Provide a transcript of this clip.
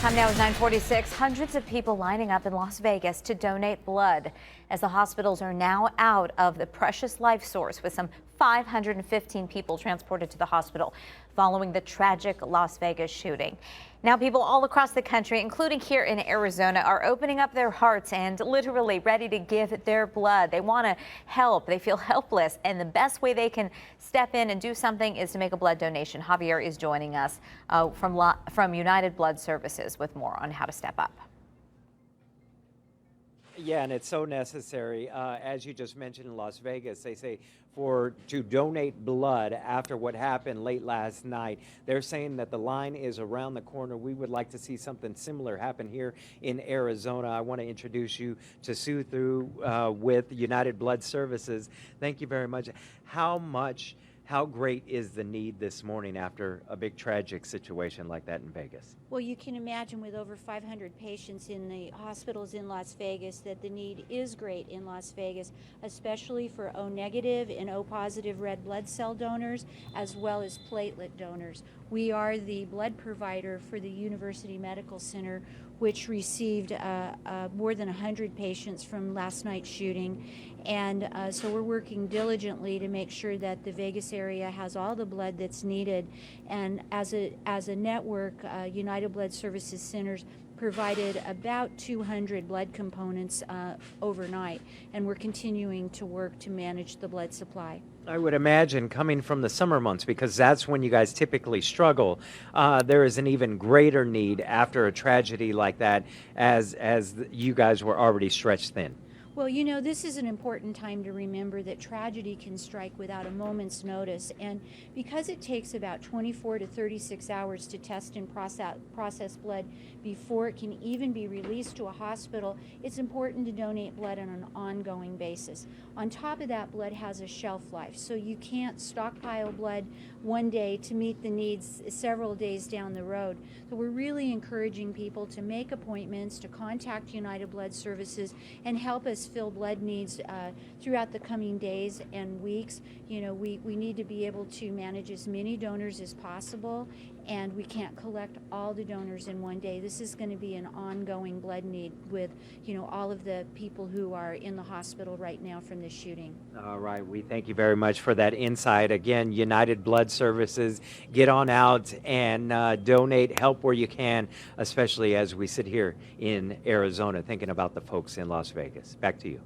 Time now is 9:46. Hundreds of people lining up in Las Vegas to donate blood as the hospitals are now out of the precious life source, with some 515 people transported to the hospital following the tragic Las Vegas shooting. Now people all across the country, including here in Arizona, are opening up their hearts and literally ready to give their blood. They want to help. They feel helpless, and the best way they can step in and do something is to make a blood donation. Javier is joining us from United Blood Services with more on how to step up. Yeah, and it's so necessary. As you just mentioned in Las Vegas, they say to donate blood after what happened late last night. They're saying that the line is around the corner. We would like to see something similar happen here in Arizona. I want to introduce you to Sue Thu with United Blood Services. Thank you very much. How great is the need this morning after a big tragic situation like that in Vegas? Well, you can imagine with over 500 patients in the hospitals in Las Vegas that the need is great in Las Vegas, especially for O negative and O positive red blood cell donors, as well as platelet donors. We are the blood provider for the University Medical Center, which received more than 100 patients from last night's shooting. And so we're working diligently to make sure that the Vegas area has all the blood that's needed. And as a network, United Blood Services Centers provided about 200 blood components overnight, and we're continuing to work to manage the blood supply. I would imagine coming from the summer months, because that's when you guys typically struggle, there is an even greater need after a tragedy like that, as you guys were already stretched thin. Well, you know, this is an important time to remember that tragedy can strike without a moment's notice. And because it takes about 24 to 36 hours to test and process blood before it can even be released to a hospital, it's important to donate blood on an ongoing basis. On top of that, blood has a shelf life, so you can't stockpile blood one day to meet the needs several days down the road. So we're really encouraging people to make appointments, to contact United Blood Services and help us fill blood needs throughout the coming days and weeks. You know, we need to be able to manage as many donors as possible, and we can't collect all the donors in one day. This is going to be an ongoing blood need with, you know, all of the people who are in the hospital right now from this shooting. All right, we thank you very much for that insight. Again, United Blood Services, get on out and donate, help where you can, especially as we sit here in Arizona thinking about the folks in Las Vegas. Back to you.